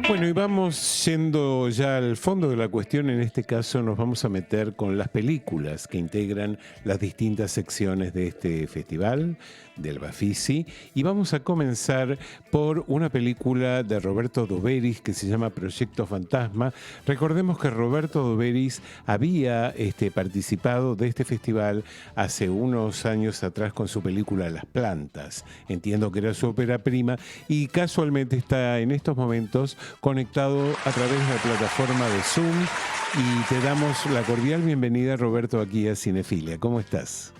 Bueno, y vamos yendo ya al fondo de la cuestión. En este caso nos vamos a meter con las películas que integran las distintas secciones de este festival del Bafisi, y vamos a comenzar por una película de Roberto Doberis que se llama Proyecto Fantasma. Recordemos que Roberto Doberis había participado de este festival hace unos años atrás con su película Las Plantas. Entiendo que era su ópera prima, y casualmente está en estos momentos conectado a través de la plataforma de Zoom, y te damos la cordial bienvenida, Roberto, aquí a Cinefilia. ¿Cómo estás?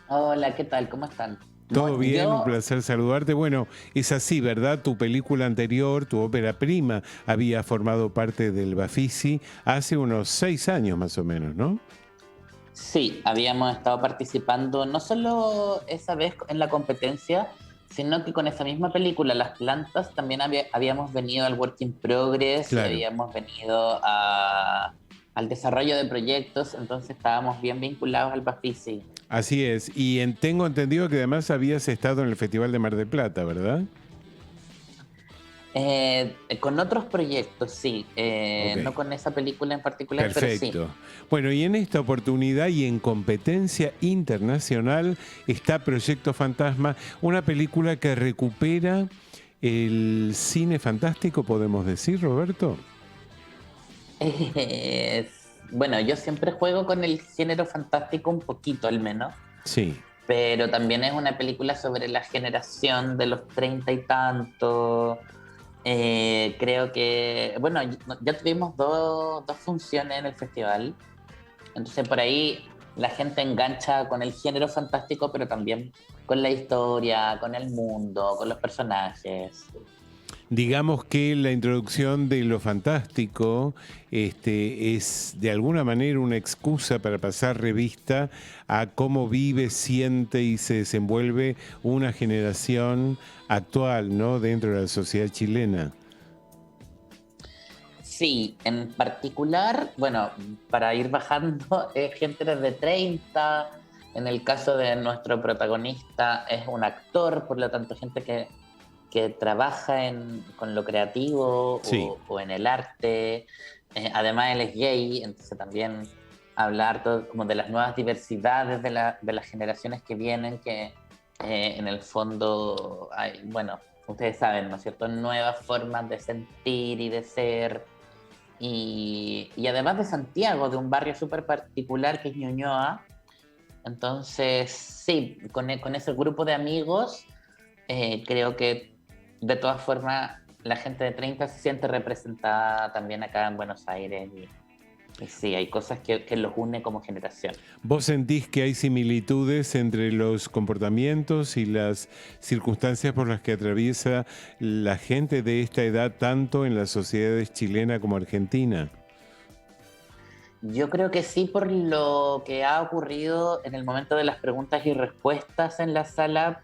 Hola, ¿qué tal? ¿Cómo están? ¿Todo bien? Un Yo, placer saludarte. Bueno, es así, ¿verdad? Tu película anterior, tu ópera prima, había formado parte del Bafisi hace unos 6 años más o menos, ¿no? sí, habíamos estado participando no solo esa vez en la competencia, sino que con esa misma película, Las Plantas, también habíamos venido al Work in Progress y Claro, habíamos venido al desarrollo de proyectos, entonces estábamos bien vinculados al Bafisi. así es. Y tengo entendido que además habías estado en el Festival de Mar del Plata, ¿verdad? Con otros proyectos, sí, Ok. no con esa película en particular, pero sí. Perfecto. Bueno, y en esta oportunidad y en competencia internacional está Proyecto Fantasma, una película que recupera el cine fantástico, podemos decir, Roberto. Bueno, yo siempre juego con el género fantástico un poquito al menos, Sí, pero también es una película sobre la generación de los treinta y tantos. Creo que, bueno, ya tuvimos dos funciones en el festival, entonces por ahí la gente engancha con el género fantástico, pero también con la historia, con el mundo, con los personajes. digamos que la introducción de lo fantástico es de alguna manera una excusa para pasar revista a cómo vive, siente y se desenvuelve una generación actual, ¿no? Dentro de la sociedad chilena. Sí, en particular, bueno, para ir bajando, es gente desde 30. En el caso de nuestro protagonista es un actor, por lo tanto, gente que trabaja con lo creativo Sí. o en el arte. Además, él es gay, entonces también hablar todo, como de las nuevas diversidades de las generaciones que vienen, que en el fondo hay, bueno, ustedes saben, ¿no es cierto?, nuevas formas de sentir y de ser y además de Santiago, de un barrio súper particular que es Ñuñoa. Entonces, sí, con ese grupo de amigos, creo que de todas formas la gente de 30 se siente representada también acá en Buenos Aires y sí, hay cosas que los une como generación. ¿Vos sentís que hay similitudes entre los comportamientos y las circunstancias por las que atraviesa la gente de esta edad, tanto en las sociedades chilena como argentina? Yo creo que sí, por lo que ha ocurrido en el momento de las preguntas y respuestas en la sala,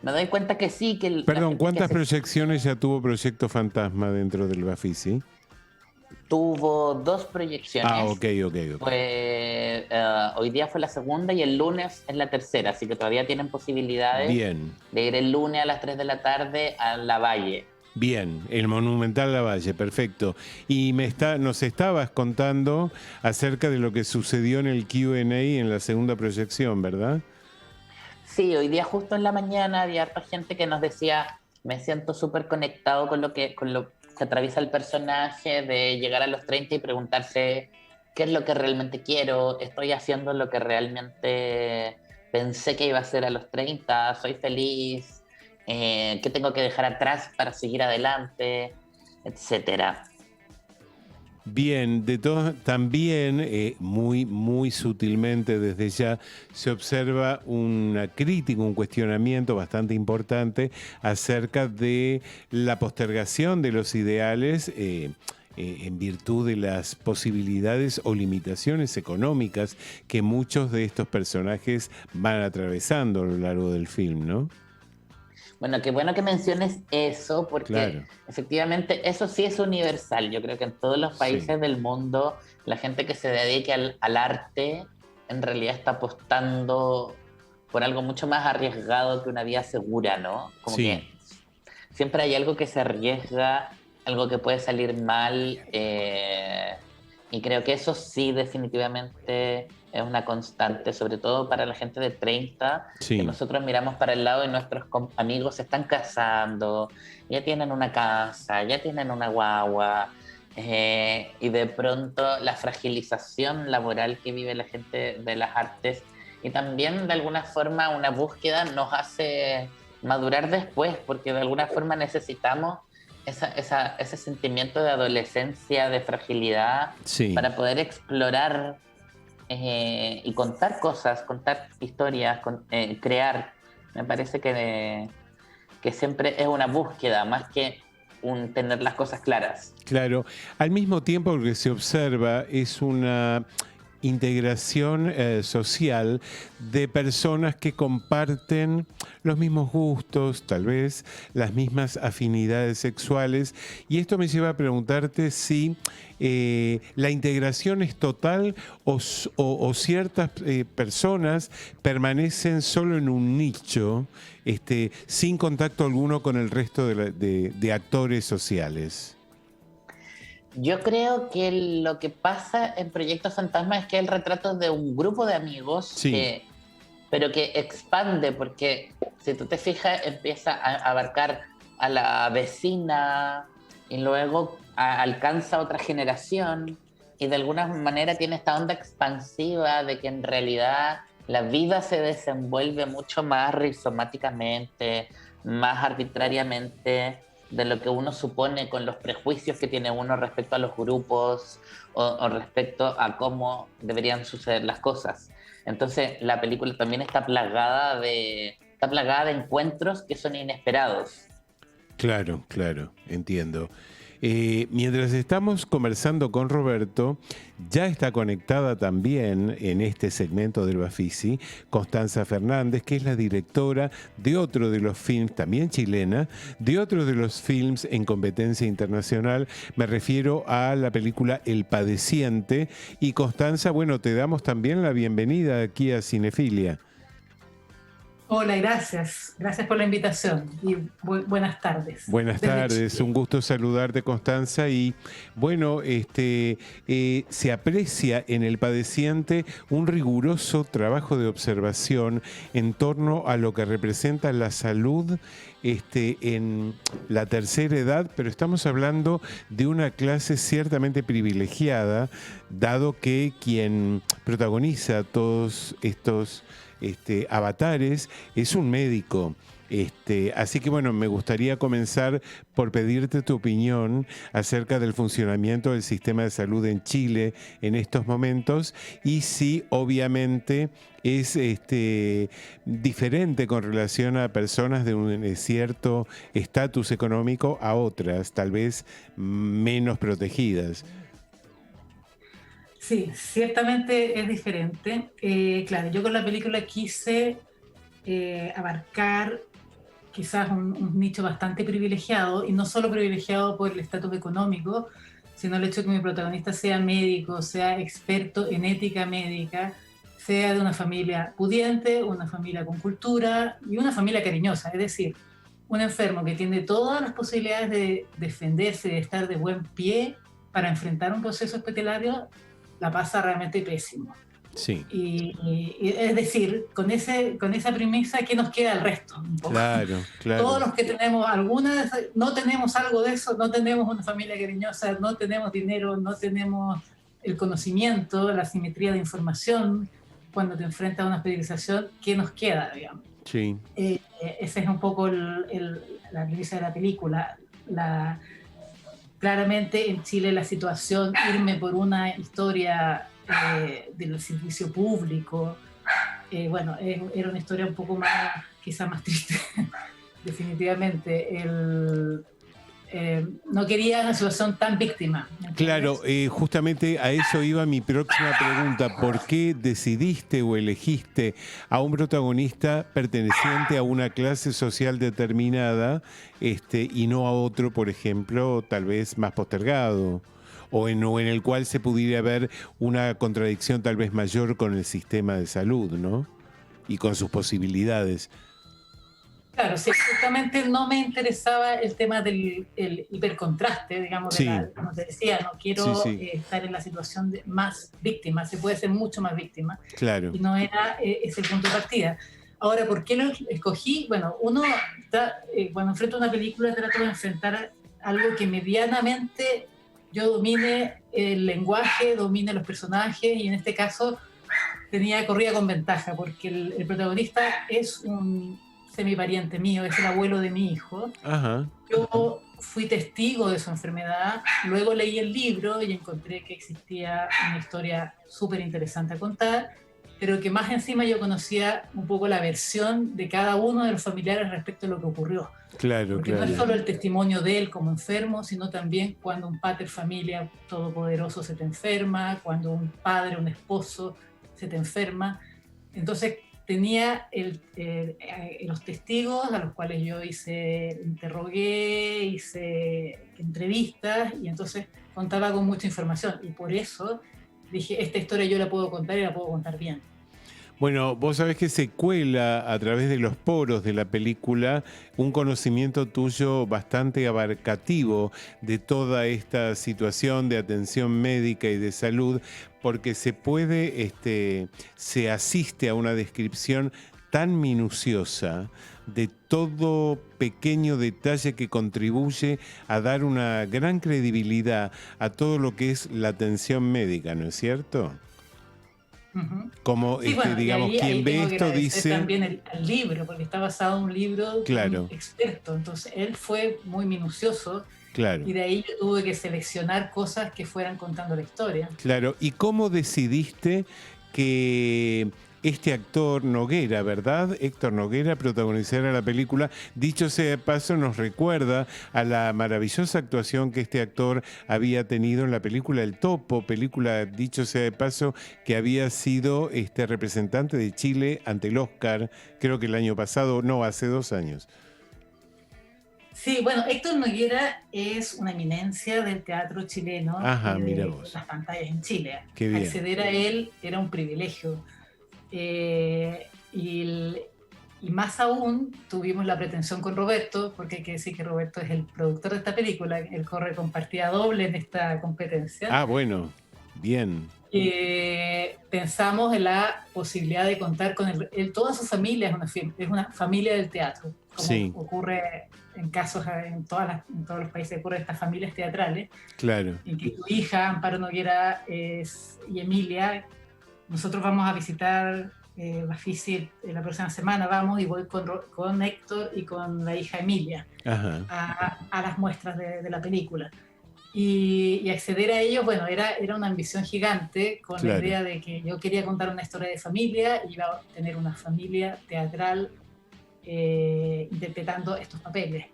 me doy cuenta que sí, que la Perdón, gente que ¿cuántas se proyecciones ya tuvo Proyecto Fantasma dentro del Bafisi? tuvo dos Ah, proyecciones. ok, ok, ok. Hoy día fue la segunda y el lunes es la tercera, así que todavía tienen posibilidades Bien, de ir el lunes a las 3 de la tarde a La Valle. bien, el Monumental Lavalle, perfecto. Y nos estabas contando acerca de lo que sucedió en el Q&A en la segunda proyección, ¿verdad? Sí, hoy día justo en la mañana había harta gente que nos decía, me siento súper conectado con lo que atraviesa el personaje, de llegar a los 30 y preguntarse qué es lo que realmente quiero, estoy haciendo lo que realmente pensé que iba a hacer a los 30, soy feliz, qué tengo que dejar atrás para seguir adelante, etcétera. Bien, también muy, muy sutilmente desde ya se observa una crítica, un cuestionamiento bastante importante acerca de la postergación de los ideales en virtud de las posibilidades o limitaciones económicas que muchos de estos personajes van atravesando a lo largo del film, ¿no? Bueno, qué bueno que menciones eso, porque Claro, efectivamente eso sí es universal. Yo creo que en todos los sí, países del mundo, la gente que se dedique al arte en realidad está apostando por algo mucho más arriesgado que una vida segura, ¿no? Como sí. que siempre hay algo que se arriesga, algo que puede salir mal, y creo que eso sí definitivamente es una constante, sobre todo para la gente de 30, que Sí, nosotros miramos para el lado y nuestros amigos se están casando, ya tienen una casa, ya tienen una guagua, y de pronto la fragilización laboral que vive la gente de las artes y también de alguna forma una búsqueda nos hace madurar después, porque de alguna forma necesitamos ese sentimiento de adolescencia, de fragilidad, sí. para poder explorar, y contar cosas, contar historias, crear. Me parece que siempre es una búsqueda más que un tener las cosas claras. Claro, al mismo tiempo lo que se observa es una integración social de personas que comparten los mismos gustos, tal vez las mismas afinidades sexuales. Y esto me lleva a preguntarte si la integración es total o ciertas personas permanecen solo en un nicho, sin contacto alguno con el resto de actores sociales. Yo creo que lo que pasa en Proyecto Fantasma es que es el retrato de un grupo de amigos Sí, pero que expande, porque si tú te fijas, empieza a abarcar a la vecina y luego alcanza a otra generación y de alguna manera tiene esta onda expansiva de que en realidad la vida se desenvuelve mucho más rizomáticamente, más arbitrariamente de lo que uno supone con los prejuicios que tiene uno respecto a los grupos o respecto a cómo deberían suceder las cosas. Entonces la película también está plagada de encuentros que son inesperados. claro, claro, entiendo. Mientras estamos conversando con Roberto, ya está conectada también en este segmento del Bafisi Constanza Fernández, que es la directora de otro de los films, también chilena, de otro de los films en competencia internacional. Me refiero a la película El Padeciente. Y Constanza, bueno, te damos también la bienvenida aquí a Cinefilia. Hola, gracias. Gracias por la invitación y buenas tardes Buenas desde tardes, Chile. un gusto saludarte, Constanza. Y bueno, se aprecia en El Padeciente un riguroso trabajo de observación en torno a lo que representa la salud en la tercera edad, pero estamos hablando de una clase ciertamente privilegiada, dado que quien protagoniza todos estos avatares es un médico. Así que bueno, me gustaría comenzar por pedirte tu opinión acerca del funcionamiento del sistema de salud en Chile en estos momentos y si obviamente es diferente con relación a personas de un cierto estatus económico a otras, tal vez menos protegidas. Sí, ciertamente es diferente. Claro, yo con la película quise abarcar quizás un nicho bastante privilegiado, y no solo privilegiado por el estatus económico, sino el hecho de que mi protagonista sea médico, sea experto en ética médica, sea de una familia pudiente, una familia con cultura y una familia cariñosa, es decir, un enfermo que tiene todas las posibilidades de defenderse, de estar de buen pie para enfrentar un proceso hospitalario, la pasa realmente pésimo. Sí, Es decir, con esa premisa, ¿qué nos queda el resto? Un poco. claro, Todos claro. los que tenemos no tenemos algo de eso, no tenemos una familia cariñosa, no tenemos dinero, no tenemos el conocimiento, la simetría de información. Cuando te enfrentas a una hospitalización, ¿qué nos queda, digamos? Sí. Esa es un poco la premisa de la película. Claramente en Chile la situación, irme por una historia del servicio público, bueno, era una historia un poco más, quizá más triste, definitivamente. No quería una situación tan víctima, ¿me Claro, entiendes? justamente a eso iba mi próxima pregunta. ¿Por qué decidiste o elegiste a un protagonista perteneciente a una clase social determinada, y no a otro, por ejemplo, tal vez más postergado? O en el cual se pudiera ver una contradicción tal vez mayor con el sistema de salud, ¿no? Y con sus posibilidades. Claro, sí, justamente no me interesaba el tema del el hipercontraste, digamos, Sí, como te decía, no sí, quiero sí, estar en la situación de más víctima, se puede ser mucho más víctima, claro, y no era ese el punto de partida. Ahora, ¿por qué lo escogí? Bueno, uno cuando enfrenta una película trato de enfrentar algo que medianamente yo domine el lenguaje, domine los personajes, y en este caso corría con ventaja, porque el protagonista es un semipariente mío, es el abuelo de mi hijo. ajá, Yo fui testigo de su enfermedad, luego leí el libro y encontré que existía una historia súper interesante a contar, pero que más encima yo conocía un poco la versión de cada uno de los familiares respecto a lo que ocurrió. claro, Porque no es claro, solo el testimonio de él como enfermo, sino también cuando un pater familia todopoderoso se te enferma, cuando un padre, un esposo se te enferma. Entonces tenía los testigos a los cuales yo interrogué, hice entrevistas, y entonces contaba con mucha información. Y por eso dije, esta historia yo la puedo contar y la puedo contar bien. Bueno, vos sabés que se cuela a través de los poros de la película un conocimiento tuyo bastante abarcativo de toda esta situación de atención médica y de salud, porque se asiste a una descripción tan minuciosa de todo pequeño detalle que contribuye a dar una gran credibilidad a todo lo que es la atención médica, ¿no es cierto? Ujú. Como, Sí, bueno, y digamos, ahí quien ve tengo que esto agradecer dice, también al libro, porque está basado en un libro de un claro, experto. Entonces, él fue muy minucioso, claro, y de ahí yo tuve que seleccionar cosas que fueran contando la historia. claro. ¿Y cómo decidiste que este actor Noguera, ¿verdad? Héctor Noguera protagonizara la película? Dicho sea de paso, nos recuerda a la maravillosa actuación que este actor había tenido en la película El Topo, película, dicho sea de paso, que había sido representante de Chile ante el Oscar, creo que el año pasado, no, hace 2 años. Sí, bueno, Héctor Noguera es una eminencia del teatro chileno Ajá, y mira de vos, las pantallas en Chile. qué bien. Acceder a él era un privilegio. Eh, y, y más aún tuvimos la pretensión con Roberto, porque hay que decir que Roberto es el productor de esta película, él corre con partida doble en esta competencia. Ah, bueno, bien, Pensamos en la posibilidad de contar con toda su familia es una familia del teatro, como sí, ocurre en casos en todos los países, ocurre estas familias teatrales, claro. en que tu hija, Amparo Noguera y Emilia, nosotros vamos a visitar Bafisi la próxima semana, vamos, y voy con Héctor y con la hija Emilia Ajá, a las muestras de la película. Y acceder a ellos, bueno, era una ambición gigante, con la claro. idea de que yo quería contar una historia de familia, y iba a tener una familia teatral interpretando estos papeles.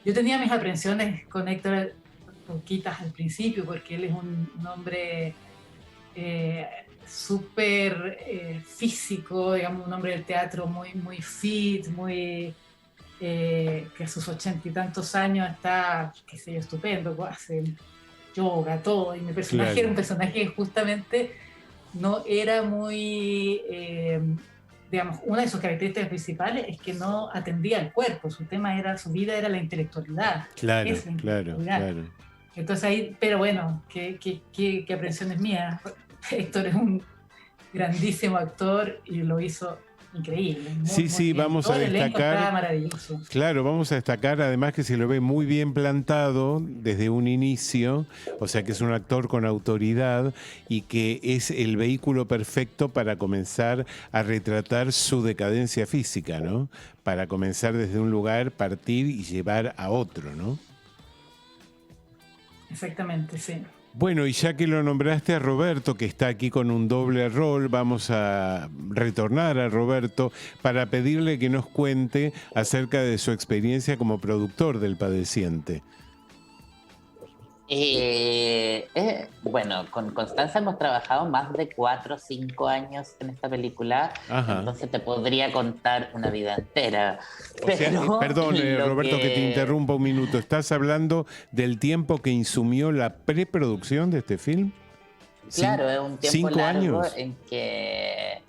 Yo tenía mis aprensiones con Héctor poquitas al principio, porque él es un hombre súper físico, digamos, un hombre del teatro muy, muy fit, que a sus 80 y tantos años está, qué sé yo, estupendo, hace yoga, todo, y mi personaje era Claro, un personaje que justamente no era muy, digamos, una de sus características principales es que no atendía al cuerpo, su vida era la intelectualidad, claro, es la claro, intelectualidad. claro. Entonces ahí, pero bueno, qué aprensiones mías. Héctor es un grandísimo actor y lo hizo increíble, muy, Sí, muy sí, bien. vamos a Todo el elenco estaba destacar, maravilloso. claro, vamos a destacar además que se lo ve muy bien plantado desde un inicio, o sea que es un actor con autoridad y que es el vehículo perfecto para comenzar a retratar su decadencia física, ¿no? Para comenzar desde un lugar, partir y llevar a otro, ¿no? Exactamente, sí. Bueno, y ya que lo nombraste a Roberto, que está aquí con un doble rol, vamos a retornar a Roberto para pedirle que nos cuente acerca de su experiencia como productor del Padeciente. Bueno, con Constanza hemos trabajado más de 4 o 5 años en esta película, Ajá. entonces te podría contar una vida entera. O sea, Pero perdón, lo Roberto, que te que, interrumpa un minuto. ¿Estás hablando del tiempo que insumió la preproducción de este film? claro, es un tiempo ¿Cinco largo años? en que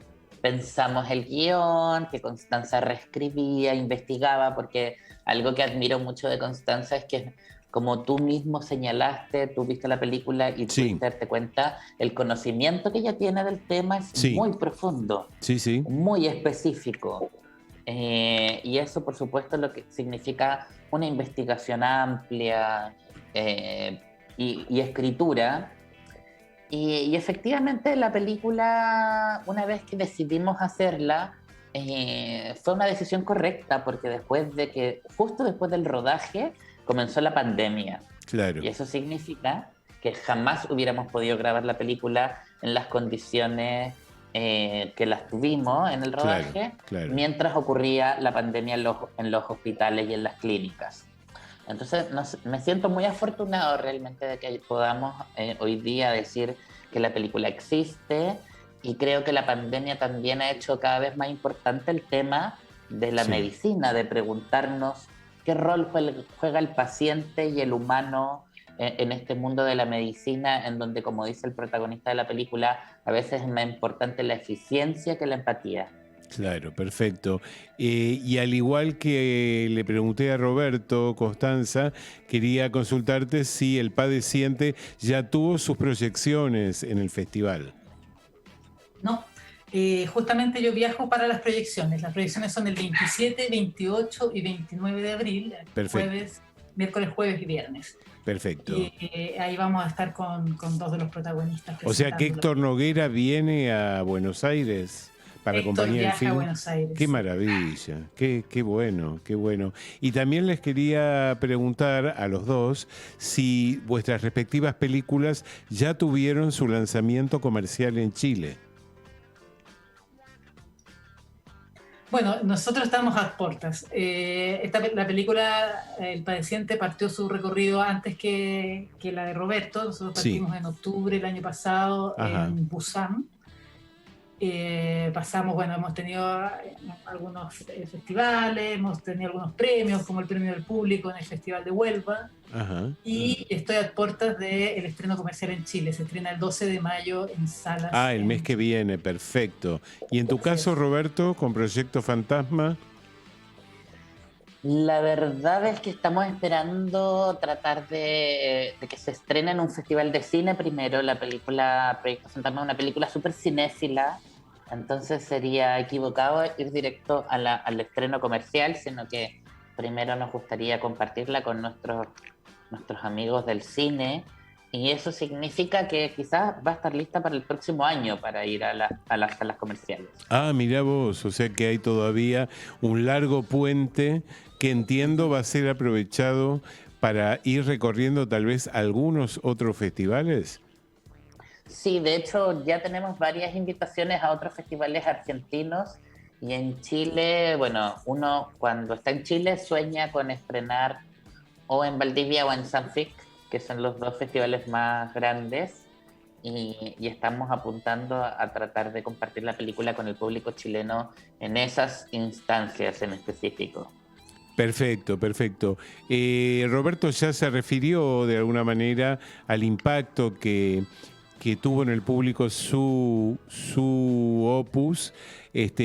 pensamos el guión, que Constanza reescribía, investigaba, porque algo que admiro mucho de Constanza es que, como tú mismo señalaste, tú viste la película y pudiste darte cuenta, el conocimiento que ella tiene del tema es muy profundo, muy específico. Y eso, por supuesto, lo que significa una investigación amplia y escritura. Y efectivamente la película, una vez que decidimos hacerla, fue una decisión correcta, porque justo después del rodaje comenzó la pandemia. Claro. Y eso significa que jamás hubiéramos podido grabar la película en las condiciones que las tuvimos en el rodaje, mientras ocurría la pandemia en los hospitales y en las clínicas. Entonces me siento muy afortunado realmente de que podamos hoy día decir que la película existe, y creo que la pandemia también ha hecho cada vez más importante el tema de la medicina, de preguntarnos qué rol juega el paciente y el humano en este mundo de la medicina, en donde, como dice el protagonista de la película, a veces es más importante la eficiencia que la empatía. Claro, perfecto. Y al igual que le pregunté a Roberto, Constanza, quería consultarte si El Padeciente ya tuvo sus proyecciones en el festival. No, justamente yo viajo para las proyecciones. Las proyecciones son el 27, 28 y 29 de abril, miércoles, jueves y viernes. Perfecto. Y ahí vamos a estar con dos de los protagonistas. O sea que Héctor Noguera viene a Buenos Aires para acompañar el film. A Buenos Aires. Qué maravilla, qué bueno, qué bueno. Y también les quería preguntar a los dos si vuestras respectivas películas ya tuvieron su lanzamiento comercial en Chile. Bueno, nosotros estamos a puertas. La película El Padeciente partió su recorrido antes que la de Roberto. Nosotros partimos en octubre del año pasado en Busan. Hemos tenido algunos festivales, hemos tenido algunos premios, como el premio del público en el Festival de Huelva. Y estoy a puertas del estreno comercial en Chile. Se estrena el 12 de mayo en salas. El mes que viene, perfecto. Y en tu caso, Roberto, con Proyecto Fantasma. La verdad es que estamos esperando tratar de que se estrene en un festival de cine primero. La película Proyecto Fantasma es una película súper cinéfila, entonces sería equivocado ir directo al estreno comercial, sino que primero nos gustaría compartirla con nuestros amigos del cine, y eso significa que quizás va a estar lista para el próximo año para ir a las salas comerciales. Mirá vos, o sea que hay todavía un largo puente que entiendo va a ser aprovechado para ir recorriendo tal vez algunos otros festivales. Sí, de hecho ya tenemos varias invitaciones a otros festivales argentinos, y en Chile, bueno, uno cuando está en Chile sueña con estrenar o en Valdivia o en Sanfic, que son los dos festivales más grandes, y estamos apuntando a tratar de compartir la película con el público chileno en esas instancias en específico. Perfecto. Roberto ya se refirió de alguna manera al impacto que tuvo en el público su opus.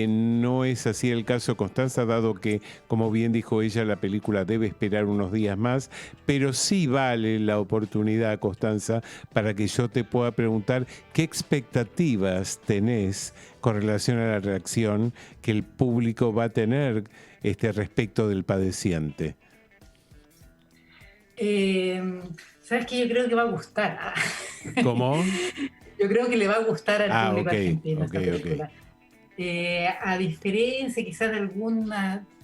No es así el caso, Constanza, dado que, como bien dijo ella, la película debe esperar unos días más, pero sí vale la oportunidad, Constanza, para que yo te pueda preguntar qué expectativas tenés con relación a la reacción que el público va a tener respecto del Padeciente. ¿Sabes qué? Yo creo que va a gustar. ¿Cómo? Yo creo que le va a gustar al público argentino esta película. A diferencia quizás de algún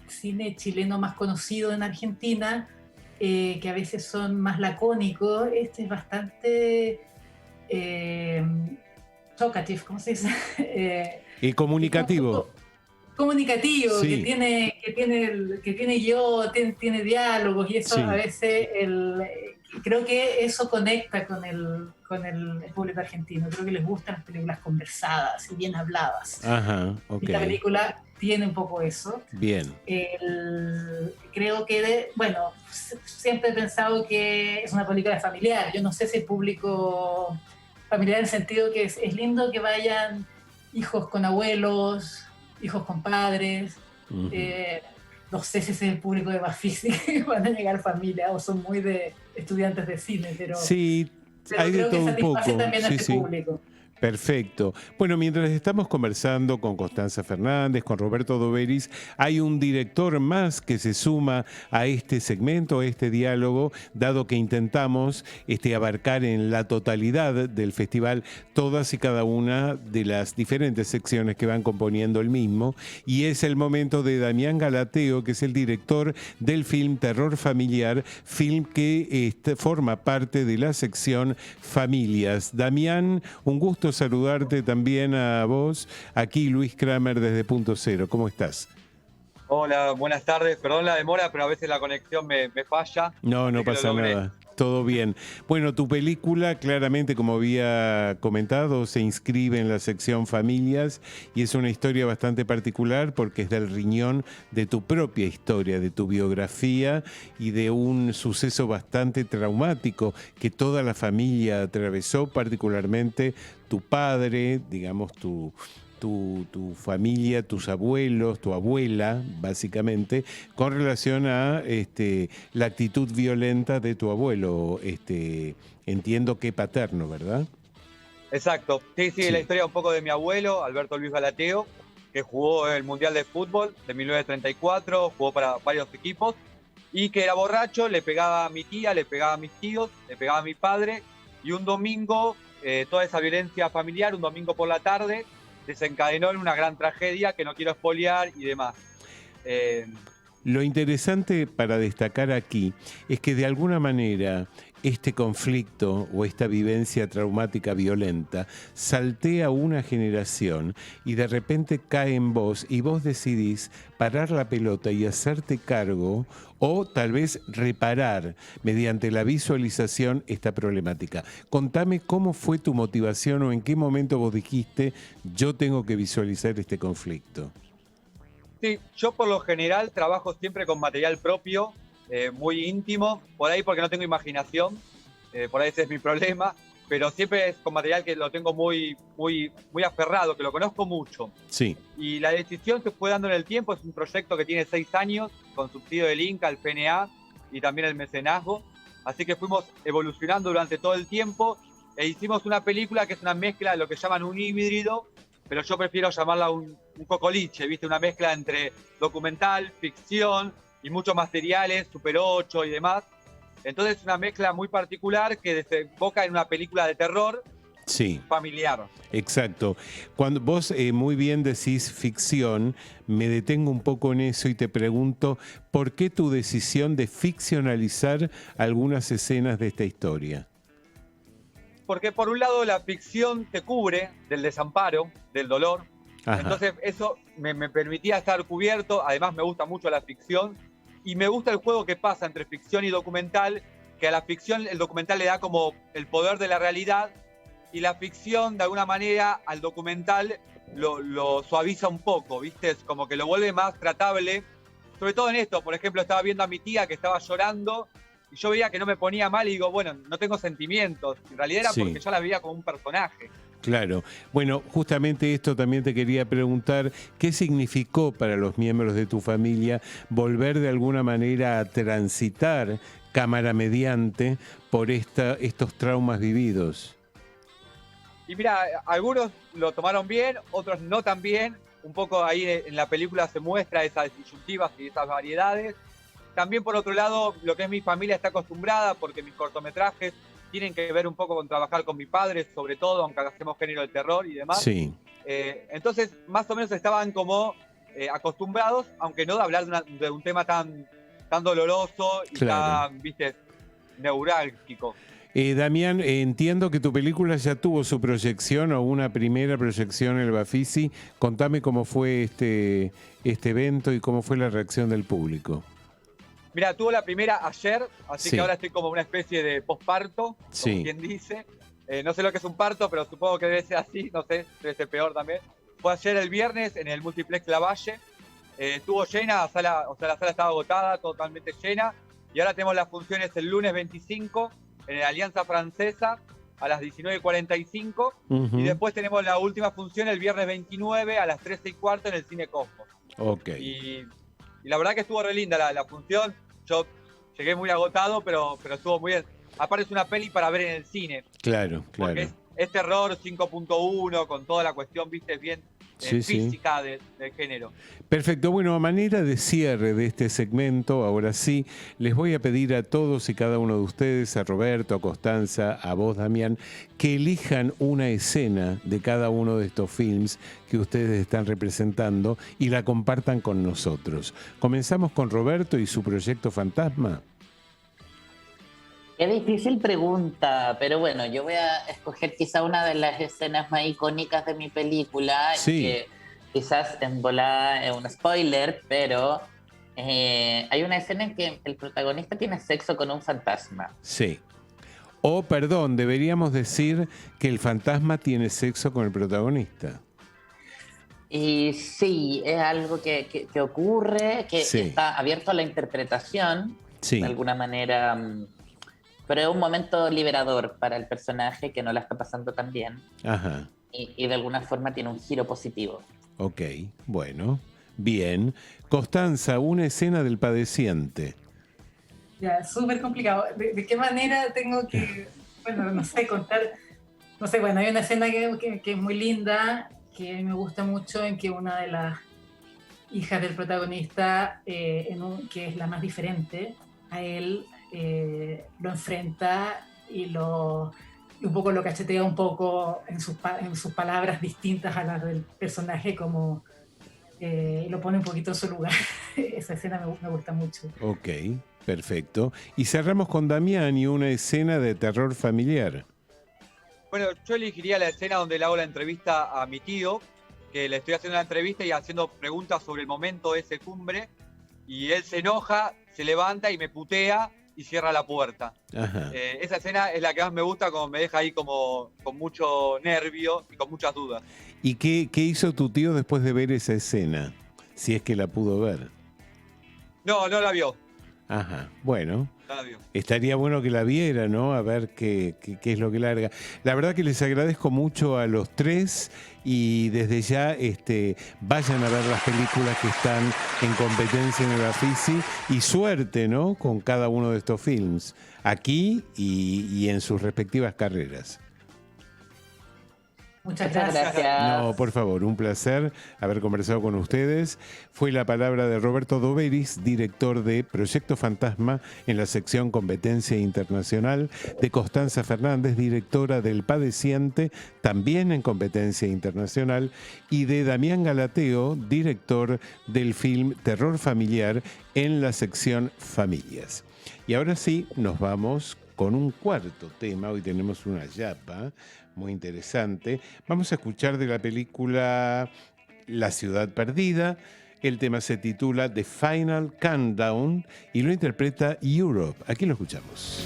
cine chileno más conocido en Argentina, que a veces son más lacónicos, este es bastante talkative, ¿cómo se dice? Y comunicativo. Comunicativo, sí. que tiene tiene diálogos, y eso a veces creo que eso conecta con el público argentino. Creo que les gustan las películas conversadas y bien habladas. Esta película tiene un poco eso. Bien. Creo que, siempre he pensado que es una película familiar. Yo no sé si el público familiar, en el sentido que es lindo que vayan hijos con abuelos, hijos con padres. Ujú. No sé si ese es el público de Bafisi que van a llegar familia o son muy de estudiantes de cine, Sí, pero hay de creo que todo un satisface poco. también a Sí, ese sí. público. Perfecto. Bueno, mientras estamos conversando con Constanza Fernández, con Roberto Doberis, hay un director más que se suma a este segmento, a este diálogo, dado que intentamos abarcar en la totalidad del festival todas y cada una de las diferentes secciones que van componiendo el mismo. Y es el momento de Damián Galateo, que es el director del film Terror Familiar, film que forma parte de la sección Familias. Damián, un gusto saludarte también a vos. Aquí Luis Kramer desde Punto Cero. ¿Cómo estás? Hola, buenas tardes. Perdón la demora, pero a veces la conexión me falla. No, Así no que lo pasa logré. nada. Todo bien. Bueno, tu película claramente, como había comentado, se inscribe en la sección Familias y es una historia bastante particular porque es del riñón de tu propia historia, de tu biografía y de un suceso bastante traumático que toda la familia atravesó, particularmente tu padre, digamos, tu familia, tus abuelos, tu abuela, básicamente, con relación a la actitud violenta de tu abuelo, entiendo que paterno, ¿verdad? Exacto. Sí, sí, la Sí. historia un poco de mi abuelo, Alberto Luis Galateo, que jugó el Mundial de Fútbol de 1934, jugó para varios equipos, y que era borracho, le pegaba a mi tía, le pegaba a mis tíos, le pegaba a mi padre, y un domingo, toda esa violencia familiar, un domingo por la tarde, desencadenó en una gran tragedia que no quiero espolear y demás. Eh, Lo interesante para destacar aquí es que de alguna manera este conflicto o esta vivencia traumática violenta saltea una generación y de repente cae en vos y vos decidís parar la pelota y hacerte cargo o tal vez reparar mediante la visualización esta problemática. Contame cómo fue tu motivación o en qué momento vos dijiste yo tengo que visualizar este conflicto. Sí, yo por lo general trabajo siempre con material propio, muy íntimo, por ahí porque no tengo imaginación, por ahí ese es mi problema, pero siempre es con material que lo tengo muy aferrado, que lo conozco mucho. Sí. Y la decisión se fue dando en el tiempo, es un proyecto que tiene 6 años, con subsidio del Inca, el PNA y también el mecenazgo, así que fuimos evolucionando durante todo el tiempo e hicimos una película que es una mezcla de lo que llaman un híbrido, pero yo prefiero llamarla un cocoliche, ¿viste? Una mezcla entre documental, ficción y muchos materiales, Super 8 y demás. Entonces es una mezcla muy particular que desemboca en una película de terror Sí. familiar. Exacto. Cuando vos muy bien decís ficción, me detengo un poco en eso y te pregunto, ¿por qué tu decisión de ficcionalizar algunas escenas de esta historia? Porque por un lado la ficción te cubre del desamparo, del dolor. Ajá. Entonces eso me permitía estar cubierto. Además me gusta mucho la ficción y me gusta el juego que pasa entre ficción y documental, que a la ficción el documental le da como el poder de la realidad y la ficción de alguna manera al documental lo suaviza un poco, ¿viste? Es como que lo vuelve más tratable. Sobre todo en esto, por ejemplo, estaba viendo a mi tía que estaba llorando y yo veía que no me ponía mal y digo, bueno, no tengo sentimientos. En realidad era Sí. porque yo la veía como un personaje. Claro. Bueno, justamente esto también te quería preguntar, ¿qué significó para los miembros de tu familia volver de alguna manera a transitar cámara mediante por estos traumas vividos? Y mira, algunos lo tomaron bien, otros no tan bien. Un poco ahí en la película se muestra esas disyuntivas y esas variedades. También por otro lado, lo que es mi familia está acostumbrada porque mis cortometrajes tienen que ver un poco con trabajar con mi padre, sobre todo, aunque hacemos género de terror y demás. Sí. Entonces, más o menos estaban como acostumbrados, aunque no de hablar de un tema tan doloroso y Claro. tan, viste, neurálgico. Damián, entiendo que tu película ya tuvo su proyección o una primera proyección en el Bafisi. Contame cómo fue este evento y cómo fue la reacción del público. Mira, tuvo la primera ayer, así Sí. que ahora estoy como una especie de posparto, Sí. como quien dice. No sé lo que es un parto, pero supongo que debe ser así, no sé, debe ser peor también. Fue ayer el viernes en el Multiplex Lavalle. Estuvo llena, la sala estaba agotada, totalmente llena. Y ahora tenemos las funciones el lunes 25 en la Alianza Francesa a las 19:45 Ujú. y después tenemos la última función el viernes 29 a las 13:15 en el Cine Cosmos. Ok. Y la verdad que estuvo re linda la función. Yo llegué muy agotado, pero estuvo muy bien. Aparte es una peli para ver en el cine, Claro, porque claro. es terror 5.1 con toda la cuestión, viste, bien Sí, sí. física del género. Perfecto. Bueno, a manera de cierre de este segmento, ahora sí, les voy a pedir a todos y cada uno de ustedes, a Roberto, a Constanza, a vos, Damián, que elijan una escena de cada uno de estos films que ustedes están representando y la compartan con nosotros. Comenzamos con Roberto y su proyecto Fantasma. Qué difícil pregunta, pero bueno, yo voy a escoger quizá una de las escenas más icónicas de mi película, Sí. que quizás en volada es un spoiler, pero hay una escena en que el protagonista tiene sexo con un fantasma. Sí. O, perdón, deberíamos decir que el fantasma tiene sexo con el protagonista. Y sí, es algo que ocurre, que Sí. está abierto a la interpretación, Sí. de alguna manera, pero es un momento liberador para el personaje que no la está pasando tan bien Ajá. y de alguna forma tiene un giro positivo. Ok, bueno, bien. Constanza, una escena del padeciente. Ya, súper complicado. ¿De qué manera tengo que, bueno, no sé, contar? No sé, bueno, hay una escena que es muy linda, que a mí me gusta mucho, en que una de las hijas del protagonista, que es la más diferente, a él lo enfrenta y un poco lo cachetea un poco en sus palabras distintas a las del personaje, como lo pone un poquito en su lugar. Esa escena me gusta mucho. Ok, perfecto. Y cerramos con Damián y una escena de terror familiar. Bueno, yo elegiría la escena donde le hago la entrevista a mi tío, que le estoy haciendo la entrevista y haciendo preguntas sobre el momento de ese cumbre, y él se enoja, se levanta y me putea y cierra la puerta. Ajá. Esa escena es la que más me gusta, como me deja ahí como con mucho nervio y con muchas dudas. ¿Y qué hizo tu tío después de ver esa escena? Si es que la pudo ver. No la vio, Ajá, bueno. no la vio. Estaría bueno que la viera, ¿no? A ver qué es lo que larga. La verdad que les agradezco mucho a los tres y desde ya vayan a ver las películas que están en competencia en el Bafisi y suerte, ¿no? Con cada uno de estos films, aquí y en sus respectivas carreras. Muchas Muchas gracias. gracias. No, por favor, un placer haber conversado con ustedes. Fue la palabra de Roberto Doveris, director de Proyecto Fantasma en la sección Competencia Internacional, de Constanza Fernández, directora del Padeciente, también en Competencia Internacional, y de Damián Galateo, director del film Terror Familiar en la sección Familias. Y ahora sí, nos vamos con un cuarto tema. Hoy tenemos una yapa muy interesante. Vamos a escuchar de la película La Ciudad Perdida. El tema se titula The Final Countdown y lo interpreta Europe. Aquí lo escuchamos.